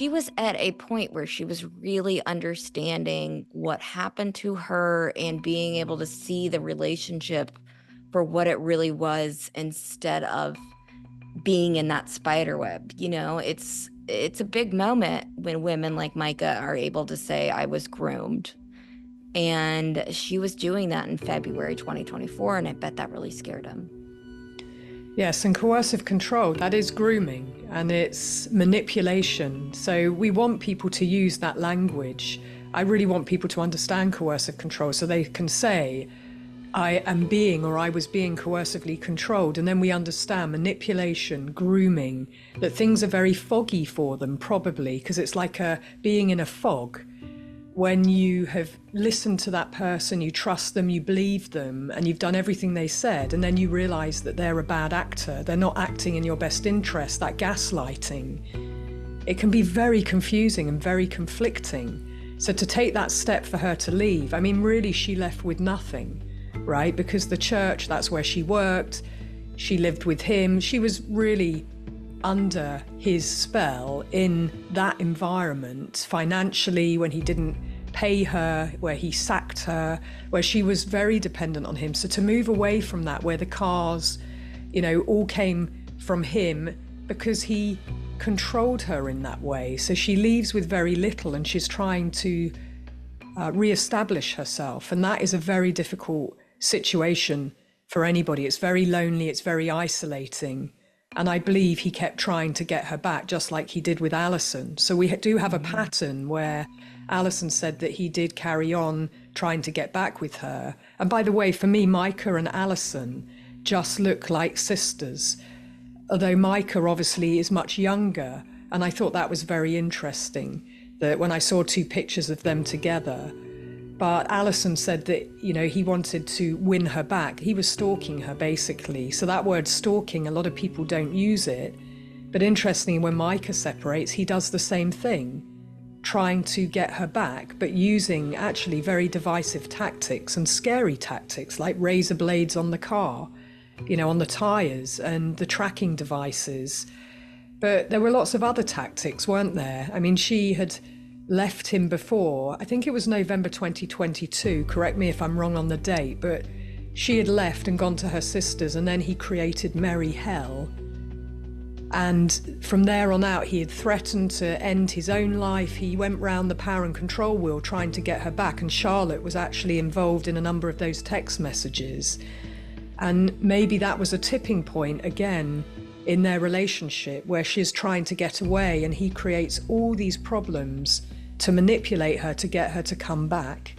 she was at a point where she was really understanding what happened to her and being able to see the relationship for what it really was instead of being in that spider web. It's a big moment when women like Mica are able to say, I was groomed. And she was doing that in February 2024, and I bet that really scared him. Yes, and coercive control, that is grooming and it's manipulation. So we want people to use that language. I really want people to understand coercive control so they can say, I am being or I was being coercively controlled. And then we understand manipulation, grooming, that things are very foggy for them, probably, because it's like being in a fog. When you have listened to that person, you trust them, you believe them, and you've done everything they said, and then you realize that they're a bad actor, they're not acting in your best interest, that gaslighting. It can be very confusing and very conflicting. So to take that step for her to leave, I mean, really, she left with nothing, right? Because the church, that's where she worked, she lived with him, she was really under his spell in that environment financially, when he didn't pay her, where he sacked her, where she was very dependent on him. So to move away from that, where the cars, all came from him because he controlled her in that way. So she leaves with very little and she's trying to re-establish herself. And that is a very difficult situation for anybody. It's very lonely, it's very isolating. And I believe he kept trying to get her back, just like he did with Alison. So we do have a pattern where Alison said that he did carry on trying to get back with her. And by the way, for me, Mica and Alison just look like sisters, although Mica obviously is much younger. And I thought that was very interesting, that when I saw two pictures of them together. But Alison said that, he wanted to win her back. He was stalking her, basically. So that word stalking, a lot of people don't use it. But interestingly, when Mica separates, he does the same thing, trying to get her back, but using actually very divisive tactics and scary tactics, like razor blades on the car, on the tires and the tracking devices. But there were lots of other tactics, weren't there? I mean, she had left him before, I think it was November 2022, correct me if I'm wrong on the date, but she had left and gone to her sister's, and then he created Merry Hell. And from there on out, he had threatened to end his own life. He went round the power and control wheel trying to get her back, and Charlotte was actually involved in a number of those text messages. And maybe that was a tipping point again in their relationship, where she's trying to get away and he creates all these problems to manipulate her, to get her to come back.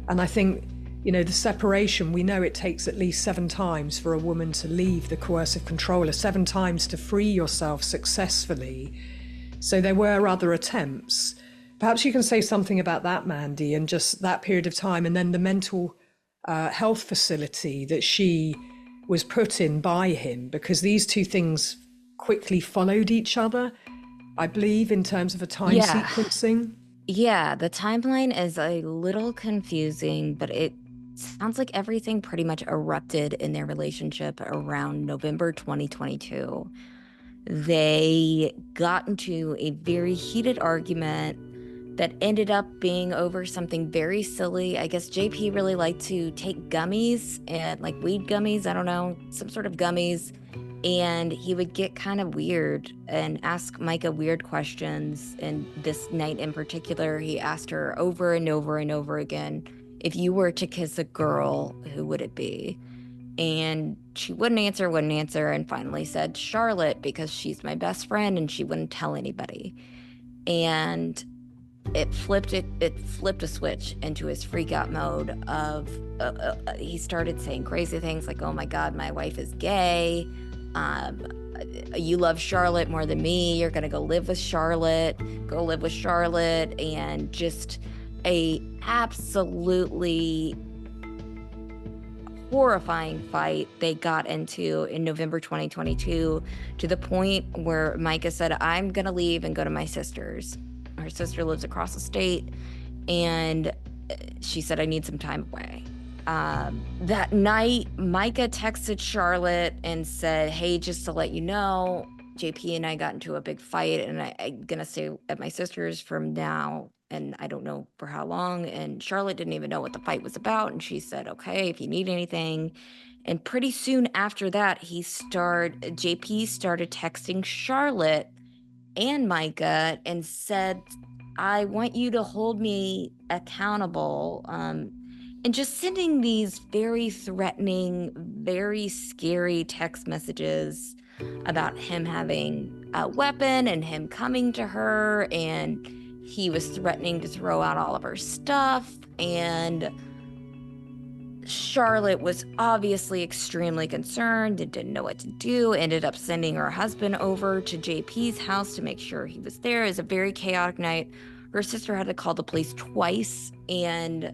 And I think, the separation, we know it takes at least 7 times for a woman to leave the coercive controller, 7 times to free yourself successfully. So there were other attempts. Perhaps you can say something about that, Mandy, and just that period of time, and then the mental health facility that she was put in by him, because these two things quickly followed each other, I believe, in terms of a time sequencing. Yeah, the timeline is a little confusing, but it sounds like everything pretty much erupted in their relationship around November 2022. They got into a very heated argument that ended up being over something very silly. I guess JP really liked to take gummies, and like weed gummies, I don't know, some sort of gummies. And he would get kind of weird and ask Mica weird questions. And this night in particular, he asked her over and over and over again, if you were to kiss a girl, who would it be? And she wouldn't answer, and finally said Charlotte, because she's my best friend and she wouldn't tell anybody. And it flipped a switch into his freak out mode of he started saying crazy things like, oh my God, my wife is gay. You love Charlotte more than me. You're going to go live with Charlotte, and just a absolutely horrifying fight they got into in November 2022, to the point where Mica said, I'm going to leave and go to my sister's. Her sister lives across the state, and she said, I need some time away. That night, Mica texted Charlotte and said, hey, just to let you know, JP and I got into a big fight, and I'm gonna stay at my sister's from now, and I don't know for how long. And Charlotte didn't even know what the fight was about, and she said, "Okay, if you need anything." And pretty soon after that, JP started texting Charlotte and Mica and said, "I want you to hold me accountable." And just sending these very threatening, very scary text messages about him having a weapon and him coming to her. And he was threatening to throw out all of her stuff. And Charlotte was obviously extremely concerned and didn't know what to do, ended up sending her husband over to JP's house to make sure he was there. It was a very chaotic night. Her sister had to call the police twice, and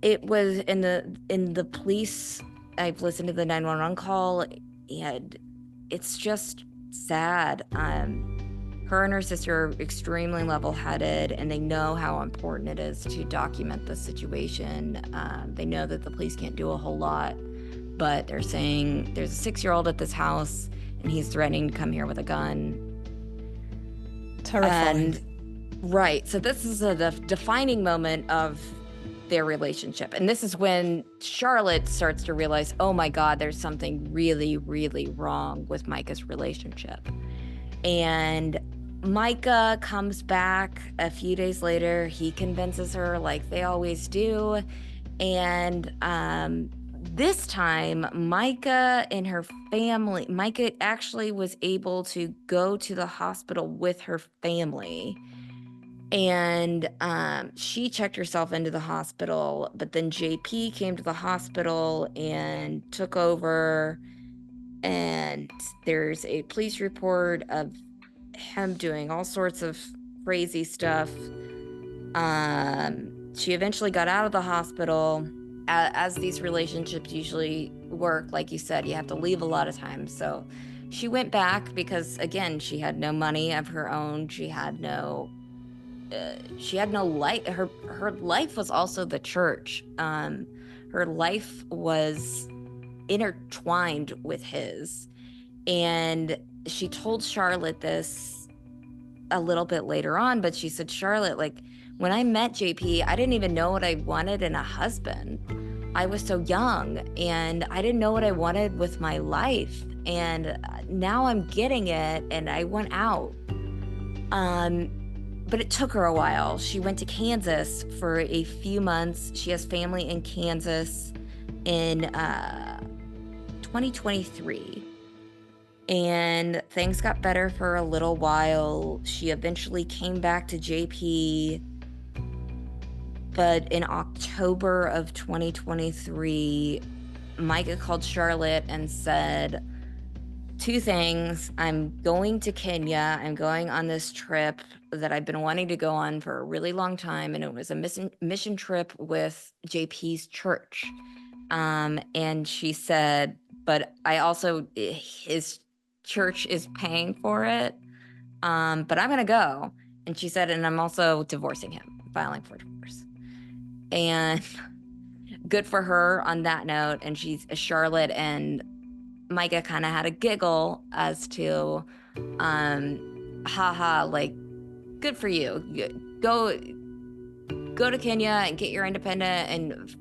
it was in the police. I've listened to the 911 call, and it's just sad. Her and her sister are extremely level-headed, and they know how important it is to document the situation. They know that the police can't do a whole lot, but they're saying there's a 6-year-old at this house, and he's threatening to come here with a gun. Terrifying. And right, so this is the defining moment of their relationship. And this is when Charlotte starts to realize, oh my God, there's something really, really wrong with Mica's relationship. And Mica comes back a few days later. He convinces her, like they always do. And this time, Mica and her family, Mica actually was able to go to the hospital with her family. And she checked herself into the hospital, but then JP came to the hospital and took over. And there's a police report of him doing all sorts of crazy stuff. She eventually got out of the hospital. As these relationships usually work, like you said, you have to leave a lot of times. So she went back because, again, she had no money of her own. She had no life. Her life was also the church. Her life was intertwined with his. And she told Charlotte this a little bit later on, but she said, "Charlotte, like when I met JP, I didn't even know what I wanted in a husband. I was so young, and I didn't know what I wanted with my life. And now I'm getting it, and I went out." But it took her a while. She went to Kansas for a few months. She has family in Kansas in 2023. And things got better for a little while. She eventually came back to JP. But in October of 2023, Mica called Charlotte and said two things. "I'm going to Kenya. I'm going on this trip that I've been wanting to go on for a really long time." And it was a mission trip with JP's church. And she said, "But I also, his church is paying for it. But I'm going to go." And she said, "And I'm also divorcing him, filing for divorce." And good for her on that note. And Charlotte and Mica kind of had a giggle as to, haha, like, good for you. Go to Kenya and get your independent and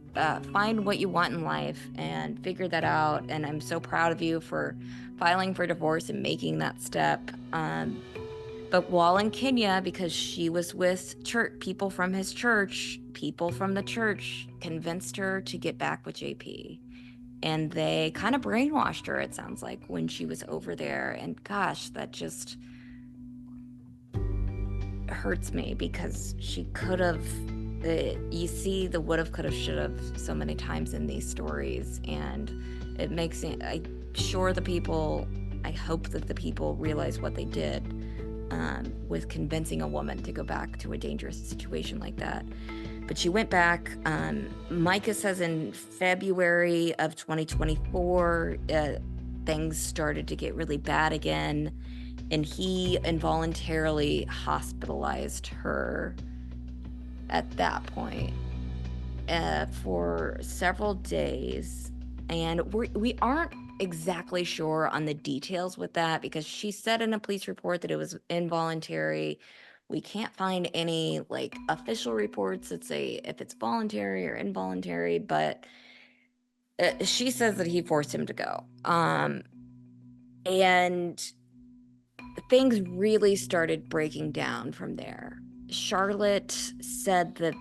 find what you want in life and figure that out. And I'm so proud of you for filing for divorce and making that step. But while in Kenya, because she was with people from his church, people from the church convinced her to get back with JP. And they kind of brainwashed her, it sounds like, when she was over there. And gosh, that just hurts me because she could have, you see the would have, could have, should have so many times in these stories. And it makes it, I hope that the people realize what they did with convincing a woman to go back to a dangerous situation like that. But she went back. Mica says in February of 2024, things started to get really bad again, and he involuntarily hospitalized her at that point for several days. And we aren't exactly sure on the details with that because she said in a police report that it was involuntary. We can't find any like official reports that say if it's voluntary or involuntary, but she says that he forced him to go. And things really started breaking down from there. Charlotte said that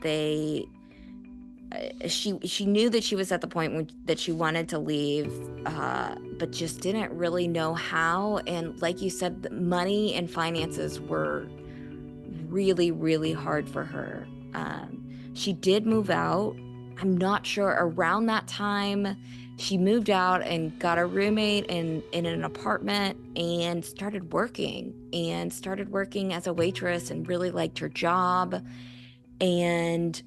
she knew that she was at the point that she wanted to leave, but just didn't really know how. And like you said, the money and finances were really, really hard for her. She did move out. I'm not sure around that time. She moved out and got a roommate in an apartment and started working as a waitress and really liked her job. And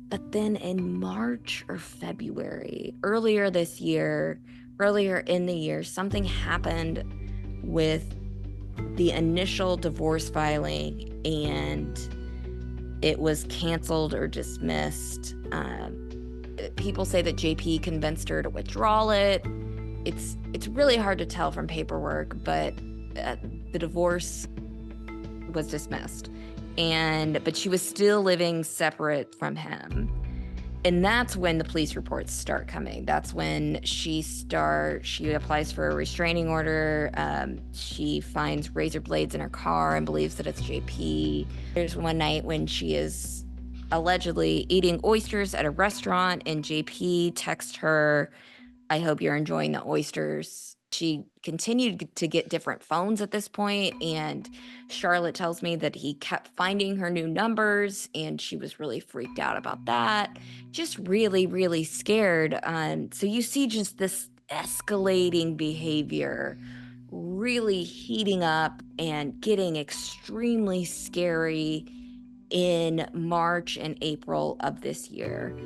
but then in March or February, earlier in the year, something happened with the initial divorce filing and it was canceled or dismissed. People say that JP convinced her to withdraw it. It's really hard to tell from paperwork, but uh, the divorce was dismissed, but she was still living separate from him. And that's when the police reports start coming. That's when she applies for a restraining order. She finds razor blades in her car and believes that it's JP. There's one night when she is allegedly eating oysters at a restaurant and JP texts her, I hope you're enjoying the oysters. She continued to get different phones at this point, and Charlotte tells me that he kept finding her new numbers, and she was really freaked out about that. Just really, really scared. So you see just this escalating behavior really heating up and getting extremely scary in March and April of this year.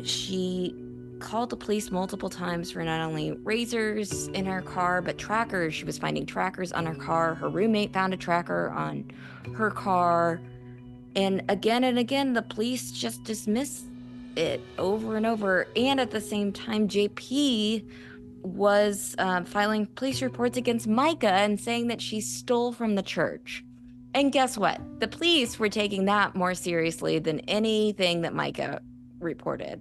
She called the police multiple times for not only razors in her car, but trackers. She was finding trackers on her car. Her roommate found a tracker on her car. And again, the police just dismissed it over and over. And at the same time, JP was filing police reports against Mica and saying that she stole from the church. And guess what? The police were taking that more seriously than anything that Mica reported.